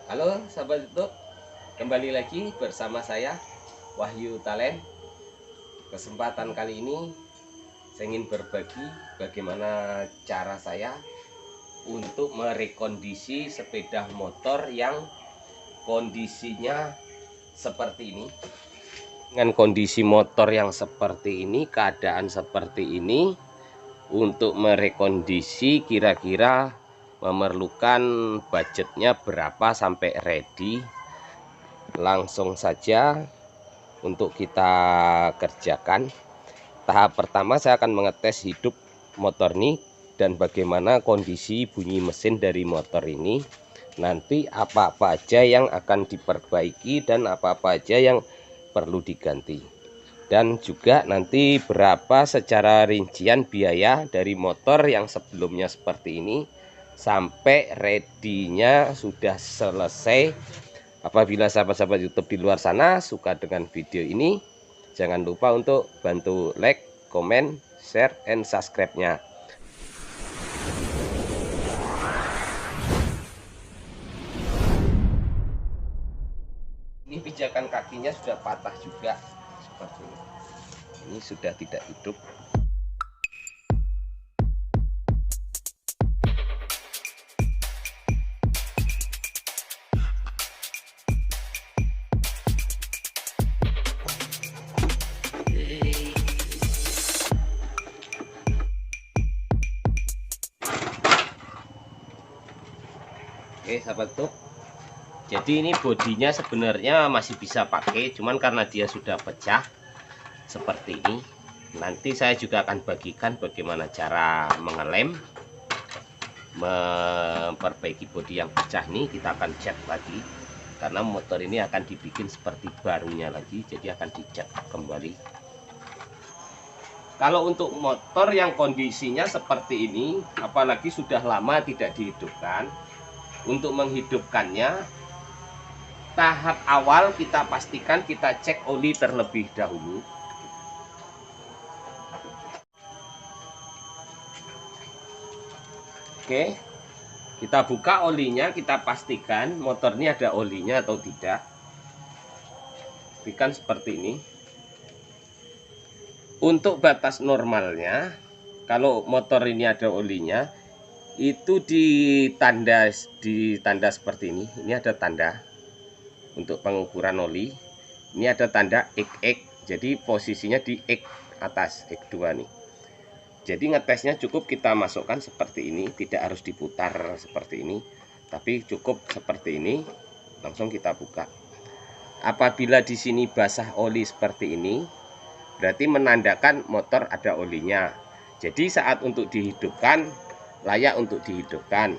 Halo sahabat YouTube, kembali lagi bersama saya Wahyu Talent. Kesempatan kali ini saya ingin berbagi bagaimana cara saya untuk merekondisi sepeda motor yang kondisinya seperti ini. Dengan kondisi motor yang seperti ini, keadaan seperti ini, untuk merekondisi kira-kira memerlukan budgetnya berapa sampai ready. Langsung saja untuk kita kerjakan. Tahap pertama saya akan mengetes hidup motor ini dan bagaimana kondisi bunyi mesin dari motor ini. Nanti apa-apa aja yang akan diperbaiki dan apa-apa aja yang perlu diganti. Dan juga nanti berapa secara rincian biaya dari motor yang sebelumnya seperti ini sampai ready-nya sudah selesai. Apabila sahabat-sahabat YouTube di luar sana suka dengan video ini, jangan lupa untuk bantu like, comment, share, and subscribe-nya. Ini pijakan kakinya sudah patah juga seperti ini. Ini sudah tidak hidup. Oke sahabat tuh, jadi ini bodinya sebenarnya masih bisa pakai, cuman karena dia sudah pecah seperti ini. Nanti saya juga akan bagikan bagaimana cara mengelem, memperbaiki bodi yang pecah nih. Kita akan cat lagi karena motor ini akan dibikin seperti barunya lagi, jadi akan dicat kembali. Kalau untuk motor yang kondisinya seperti ini, apalagi sudah lama tidak dihidupkan, untuk menghidupkannya, tahap awal kita pastikan kita cek oli terlebih dahulu. Oke, kita buka olinya, kita pastikan motor ini ada olinya atau tidak. Pastikan seperti ini. Untuk batas normalnya, kalau motor ini ada olinya, itu di tanda seperti ini. Ini ada tanda untuk pengukuran oli. Ini ada tanda X, jadi posisinya di X atas, X2 nih. Jadi ngetesnya cukup kita masukkan seperti ini, tidak harus diputar seperti ini, tapi cukup seperti ini. Langsung kita buka. Apabila di sini basah oli seperti ini, berarti menandakan motor ada olinya. Jadi saat untuk dihidupkan, layak untuk dihidupkan.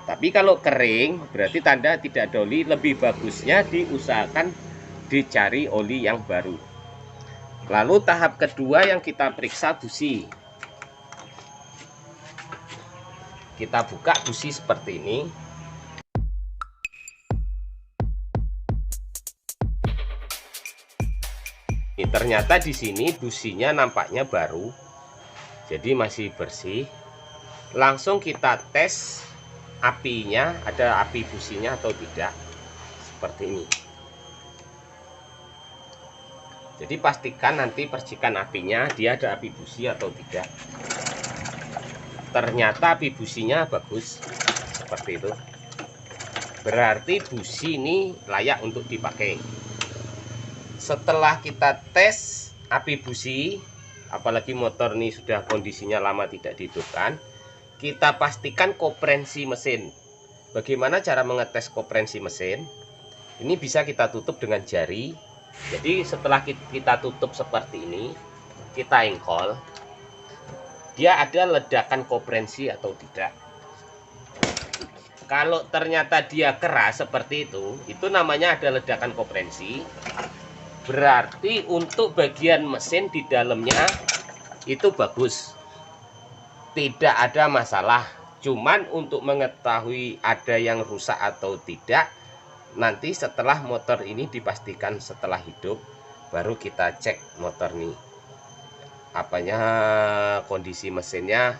Tapi kalau kering, berarti tanda tidak ada oli. Lebih bagusnya diusahakan dicari oli yang baru. Lalu tahap kedua yang kita periksa busi. Kita buka busi seperti ini. Ini ternyata di sini businya nampaknya baru, jadi masih bersih. Langsung kita tes apinya, ada api businya atau tidak, seperti ini. Jadi pastikan nanti percikan apinya dia ada api busi atau tidak. Ternyata api businya bagus, seperti itu. Berarti busi ini layak untuk dipakai. Setelah kita tes api busi, apalagi motor ini sudah kondisinya lama tidak dihidupkan, kita pastikan koperensi mesin. Bagaimana cara mengetes koperensi mesin? Ini bisa kita tutup dengan jari. Jadi setelah kita tutup seperti ini, kita engkol, dia ada ledakan koperensi atau tidak. Kalau ternyata dia keras seperti itu namanya ada ledakan koperensi. Berarti untuk bagian mesin di dalamnya itu bagus, tidak ada masalah. Cuman untuk mengetahui ada yang rusak atau tidak, nanti setelah motor ini dipastikan setelah hidup, baru kita cek motor ini apanya, kondisi mesinnya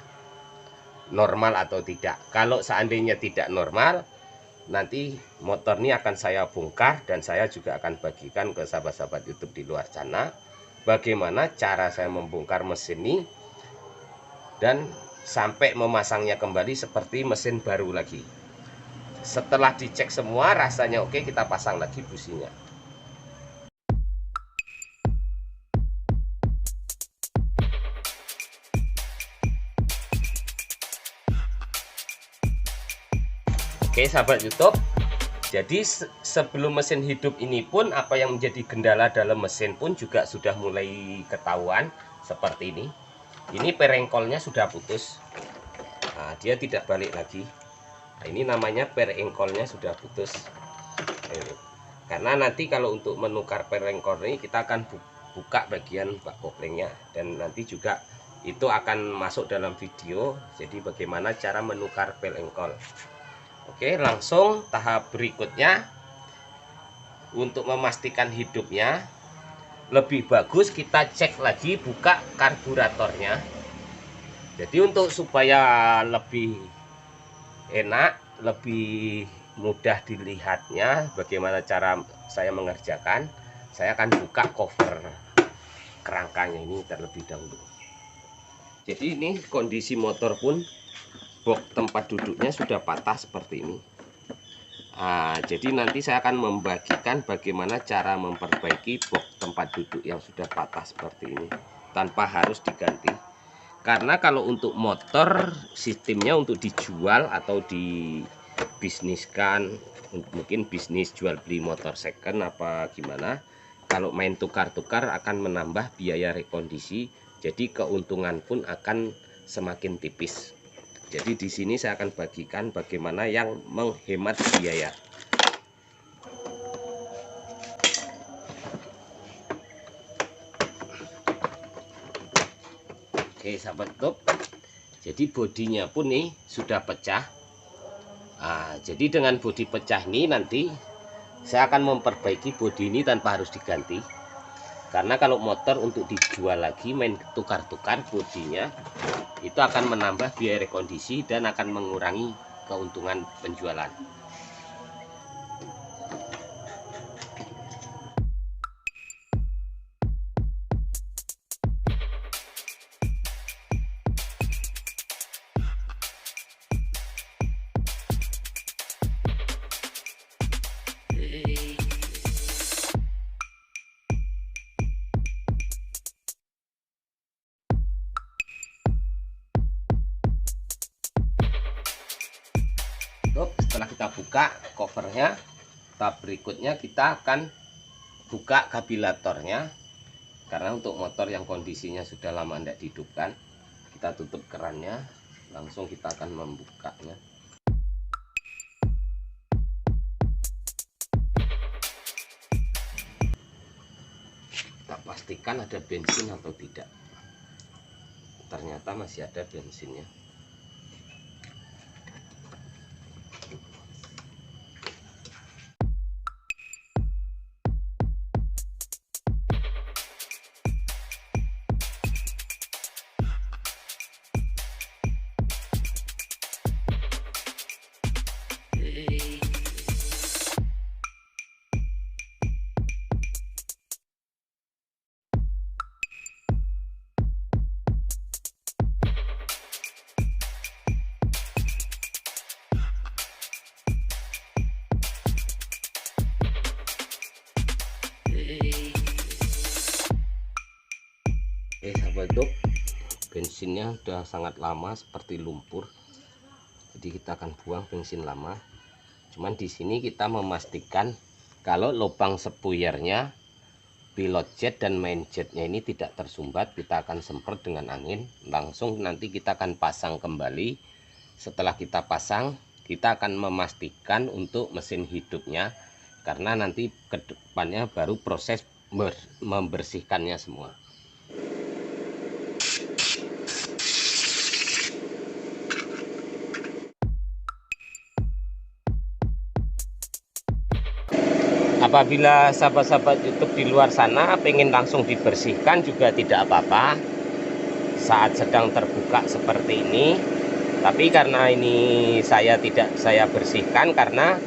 normal atau tidak. Kalau seandainya tidak normal, nanti motor ini akan saya bongkar dan saya juga akan bagikan ke sahabat-sahabat YouTube di luar sana bagaimana cara saya membongkar mesin ini dan sampai memasangnya kembali seperti mesin baru lagi. Setelah dicek semua rasanya oke, kita pasang lagi businya. Oke sahabat YouTube, jadi sebelum mesin hidup ini pun apa yang menjadi kendala dalam mesin pun juga sudah mulai ketahuan seperti ini. Ini perengkolnya sudah putus, nah, dia tidak balik lagi. Nah, ini namanya perengkolnya sudah putus. Karena nanti kalau untuk menukar perengkol ini kita akan buka bagian bak koplingnya dan nanti juga itu akan masuk dalam video. Jadi bagaimana cara menukar perengkol. Oke, langsung tahap berikutnya untuk memastikan hidupnya lebih bagus kita cek lagi buka karburatornya. Jadi untuk supaya lebih enak, lebih mudah dilihatnya bagaimana cara saya mengerjakan, saya akan buka cover kerangkanya ini terlebih dahulu. Jadi ini kondisi motor pun box tempat duduknya sudah patah seperti ini. Nah, jadi nanti saya akan membagikan bagaimana cara memperbaiki box tempat duduk yang sudah patah seperti ini tanpa harus diganti. Karena kalau untuk motor sistemnya untuk dijual atau dibisniskan, mungkin bisnis jual beli motor second apa gimana, kalau main tukar-tukar akan menambah biaya rekondisi, jadi keuntungan pun akan semakin tipis. Jadi di sini saya akan bagikan bagaimana yang menghemat biaya. Oke sahabat YouTube, jadi bodinya pun nih sudah pecah. Nah, jadi dengan bodi pecah ini nanti saya akan memperbaiki bodi ini tanpa harus diganti. Karena kalau motor untuk dijual lagi main tukar-tukar bodinya itu akan menambah biaya rekondisi dan akan mengurangi keuntungan penjualan. Setelah kita buka covernya, tahap berikutnya kita akan buka kabilatornya. Karena untuk motor yang kondisinya sudah lama tidak dihidupkan, kita tutup kerannya, langsung kita akan membukanya. Kita pastikan ada bensin atau tidak. Ternyata masih ada bensinnya. Oke sahabat YouTube, bensinnya sudah sangat lama seperti lumpur, jadi kita akan buang bensin lama. Cuman di sini kita memastikan kalau lubang spuyernya, pilot jet dan main jetnya ini tidak tersumbat, kita akan semprot dengan angin. Langsung nanti kita akan pasang kembali. Setelah kita pasang, kita akan memastikan untuk mesin hidupnya, karena nanti ke depannya baru proses membersihkannya semua. Apabila sahabat-sahabat YouTube di luar sana pengen langsung dibersihkan juga tidak apa-apa saat sedang terbuka seperti ini. Tapi karena ini tidak saya bersihkan karena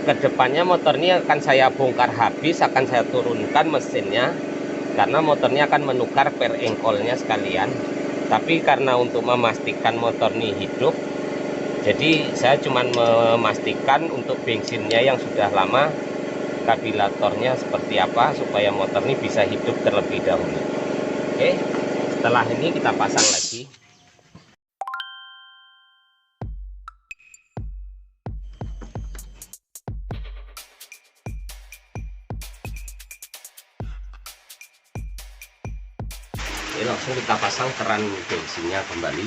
kedepannya motor ini akan saya bongkar habis, akan saya turunkan mesinnya, karena motornya akan menukar per engkolnya sekalian. Tapi karena untuk memastikan motor ini hidup, jadi saya cuma memastikan untuk bensinnya yang sudah lama, kabilatornya seperti apa, supaya motor ini bisa hidup terlebih dahulu. Oke, setelah ini kita pasang lagi. Oke, langsung kita pasang keran bensinnya kembali.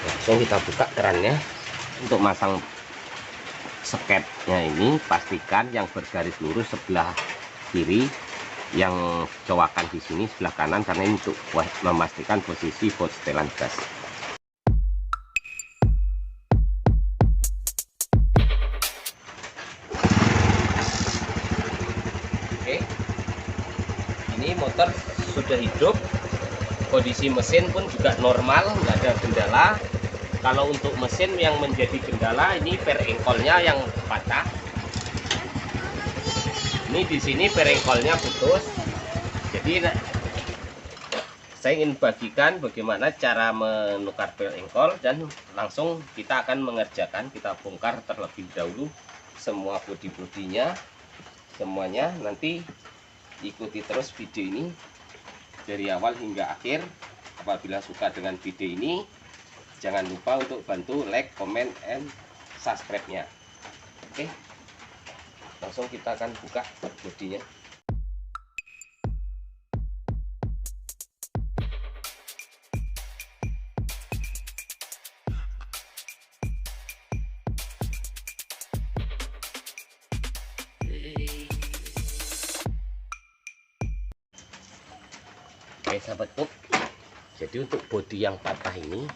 Langsung kita buka kerannya. Untuk masang sketnya ini, pastikan yang bergaris lurus sebelah kiri, yang cowakan di sini sebelah kanan, karena ini untuk memastikan posisi baut setelan gas. Oke, ini motor sudah hidup, kondisi mesin pun juga normal, nggak ada kendala. Kalau untuk mesin yang menjadi kendala ini per engkolnya yang patah. Ini di sini per engkolnya putus. Jadi saya ingin bagikan bagaimana cara menukar per engkol, dan langsung kita akan mengerjakan. Kita bongkar terlebih dahulu semua bodi-bodinya, semuanya. Nanti ikuti terus video ini dari awal hingga akhir. Apabila suka dengan video ini, jangan lupa untuk bantu like, comment, and subscribe-nya. Oke, langsung kita akan buka bodinya. Oke sahabat Tuk, jadi untuk bodi yang patah ini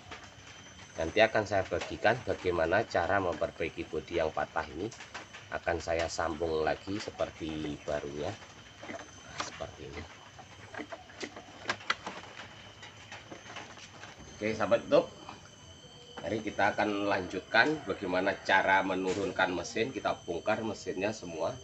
nanti akan saya bagikan bagaimana cara memperbaiki bodi yang patah ini. Akan saya sambung lagi seperti barunya, seperti ini. Oke sahabat Tuk, mari kita akan lanjutkan bagaimana cara menurunkan mesin. Kita bongkar mesinnya semua.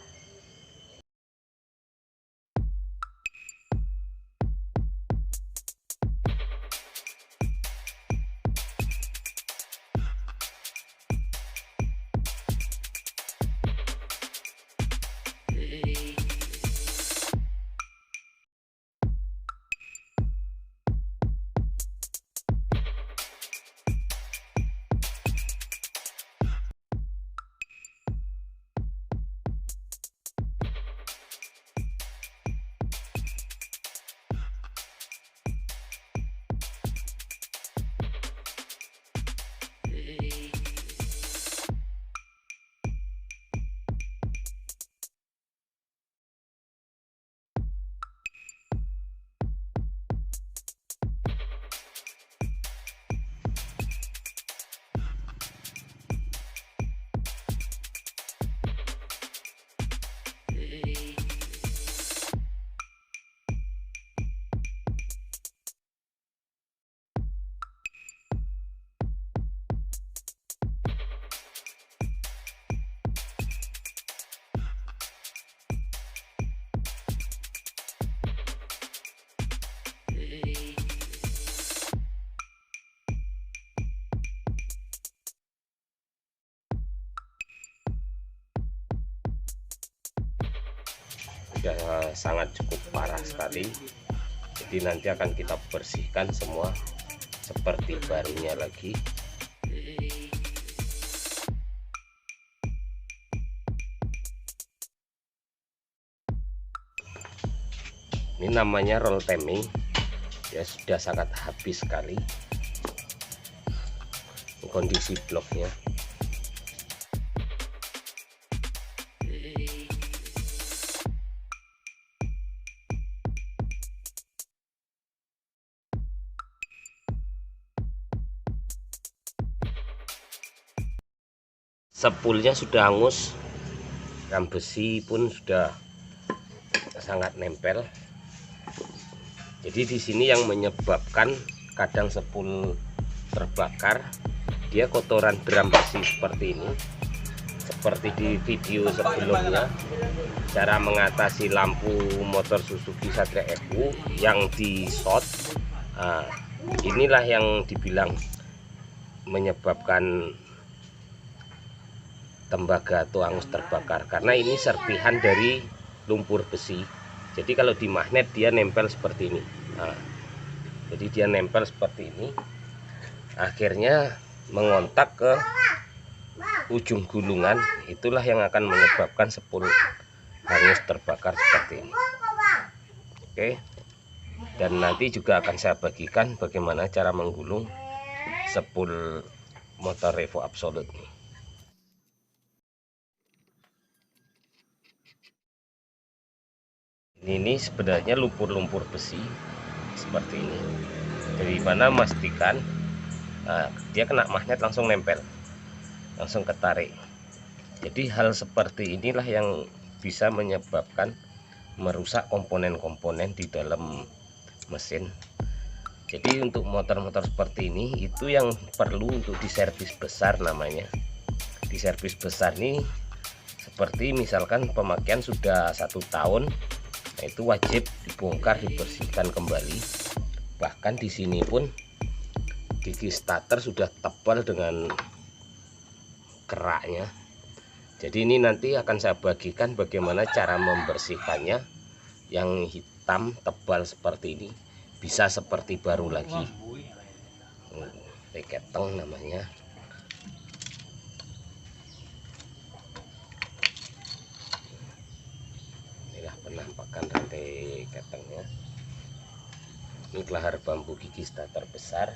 Sudah sangat cukup parah sekali, jadi nanti akan kita bersihkan semua seperti barunya lagi. Ini namanya roll taming ya, sudah sangat habis sekali kondisi bloknya. Sepulnya sudah hangus, ram besi pun sudah sangat nempel. Jadi di sini yang menyebabkan kadang sepul terbakar, dia kotoran drum besi seperti ini. Seperti di video sebelumnya, cara mengatasi lampu motor Suzuki Satria FU yang di short, inilah yang dibilang menyebabkan tembaga atau angus terbakar, karena ini serpihan dari lumpur besi. Jadi kalau di magnet dia nempel seperti ini. Jadi dia nempel seperti ini, akhirnya mengontak ke ujung gulungan, itulah yang akan menyebabkan sepul hangus terbakar seperti ini. Oke, dan nanti juga akan saya bagikan bagaimana cara menggulung sepul motor Revo Absolute nih. Ini sebenarnya lumpur-lumpur besi seperti ini, dari mana memastikan dia kena magnet langsung nempel, langsung ketarik. Jadi hal seperti inilah yang bisa menyebabkan merusak komponen-komponen di dalam mesin. Jadi untuk motor-motor seperti ini itu yang perlu untuk diservis besar namanya. Di servis besar nih, seperti misalkan pemakaian sudah 1 tahun, nah itu wajib dibongkar, dibersihkan kembali. Bahkan di sini pun gigi starter sudah tebal dengan keraknya. Jadi ini nanti akan saya bagikan bagaimana cara membersihkannya, yang hitam tebal seperti ini bisa seperti baru lagi. Keteng namanya. Inilah penampakan rantai ketengnya. Ini kelahar bambu gigi starter besar.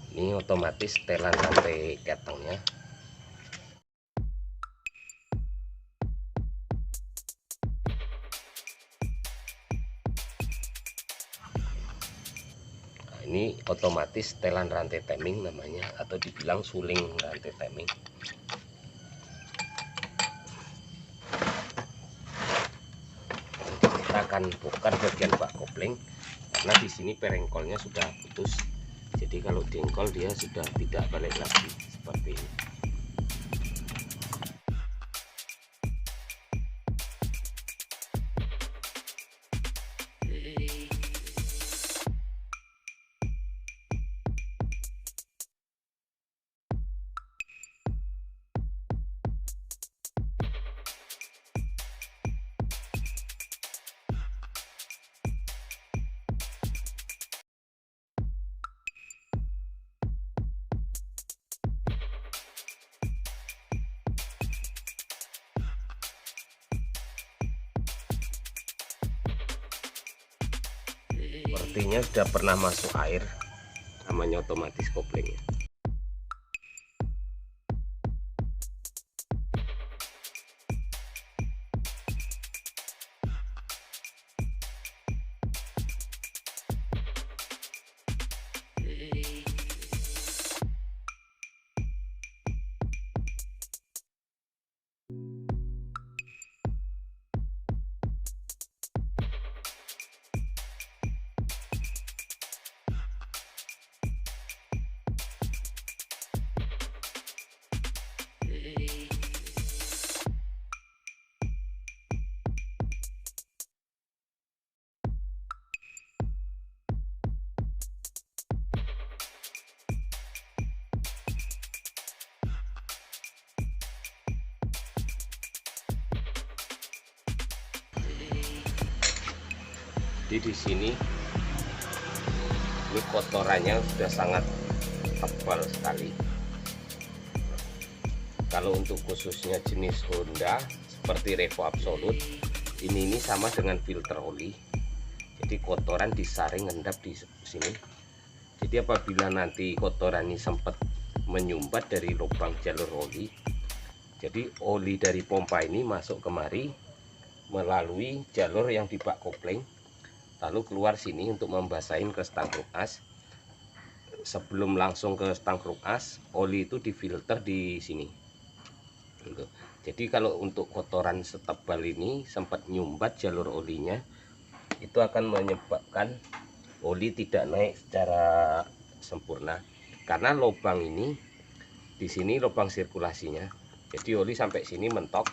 Ini otomatis setelan rantai ketengnya. Ini otomatis setelan rantai timing namanya, atau dibilang suling rantai timing. Kita akan bongkar bagian bak kopling, karena di sini perengkolnya sudah putus. Jadi kalau dengkol dia sudah tidak balik lagi seperti ini. Sepertinya sudah pernah masuk air, namanya otomatis koplingnya. Jadi di sini ini kotorannya sudah sangat tebal sekali. Kalau untuk khususnya jenis Honda seperti Revo Absolute, ini sama dengan filter oli. Jadi kotoran disaring ngendap di sini. Jadi apabila nanti kotoran ini sempat menyumbat dari lubang jalur oli, jadi oli dari pompa ini masuk kemari melalui jalur yang di bak kopling, lalu keluar sini untuk membasahin ke stang as. Sebelum langsung ke stang as, oli itu difilter di sini. Jadi kalau untuk kotoran setebal ini sempat nyumbat jalur olinya, itu akan menyebabkan oli tidak naik secara sempurna, karena lubang ini di sini lubang sirkulasinya, jadi oli sampai sini mentok.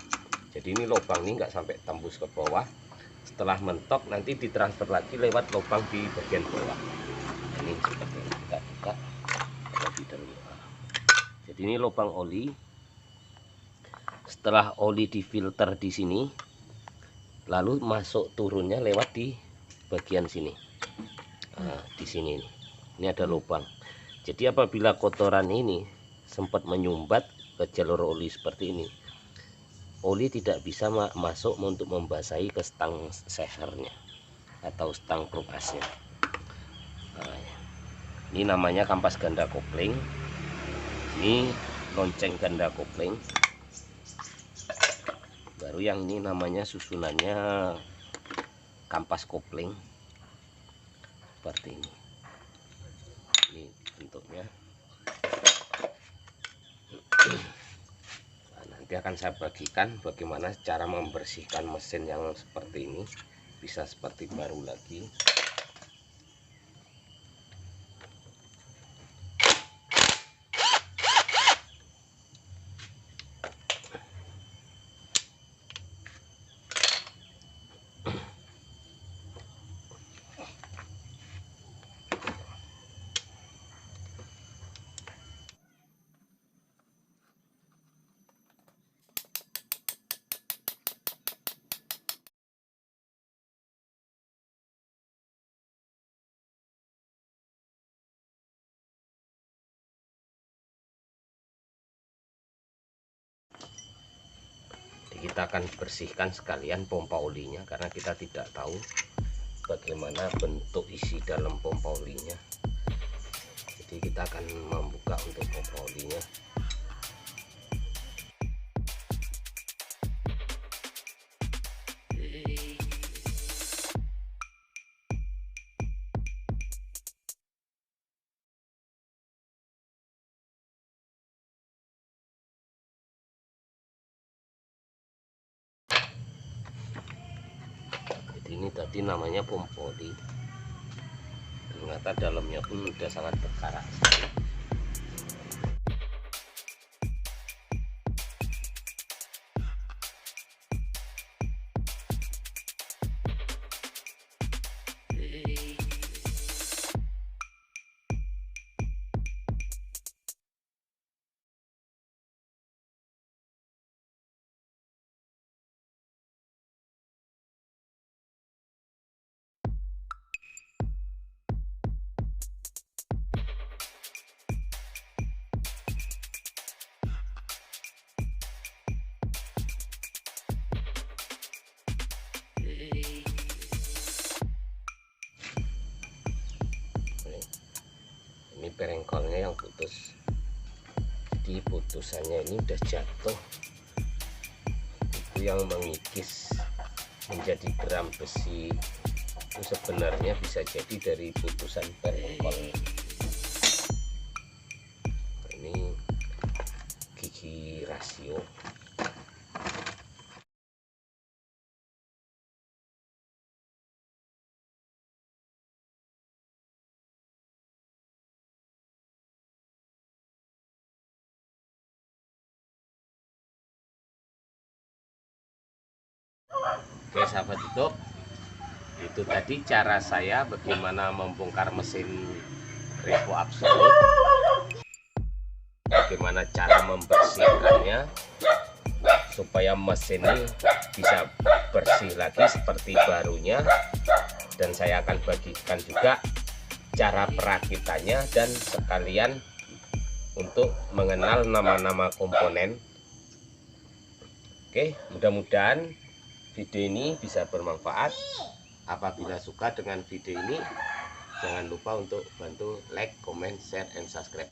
Jadi ini lubang ini nggak sampai tembus ke bawah. Setelah mentok nanti ditransfer lagi lewat lubang di bagian bawah. Ini seperti ini, kita buka lebih dahulu. Jadi ini lubang oli. Setelah oli difilter di sini, lalu masuk turunnya lewat di bagian sini. Nah, di sini ini ada lubang. Jadi apabila kotoran ini sempat menyumbat ke jalur oli seperti ini, oli tidak bisa masuk untuk membasahi ke stang sehernya atau stang truk asnya. Nah, ini namanya kampas ganda kopling. Ini lonceng ganda kopling. Baru yang ini namanya susunannya kampas kopling seperti ini. Ini bentuknya. Nah, nanti akan saya bagikan bagaimana cara membersihkan mesin yang seperti ini bisa seperti baru lagi. Kita akan bersihkan sekalian pompa olinya, karena kita tidak tahu bagaimana bentuk isi dalam pompa olinya. Jadi kita akan membuka untuk pompa olinya. Ini tadi namanya pompa oli, ternyata dalamnya pun sudah sangat berkarat. Ini perengkolnya yang putus, jadi putusannya ini udah jatuh. Itu yang mengikis menjadi drum besi itu sebenarnya bisa jadi dari putusan perengkolnya. Ini gigi rasio. Oke sahabat YouTube, itu tadi cara saya bagaimana membongkar mesin Revo Absolut, bagaimana cara membersihkannya supaya mesin ini bisa bersih lagi seperti barunya, dan saya akan bagikan juga cara perakitannya dan sekalian untuk mengenal nama-nama komponen. Oke, mudah-mudahan video ini bisa bermanfaat. Apabila suka dengan video ini, jangan lupa untuk bantu like, comment, share, and subscribe.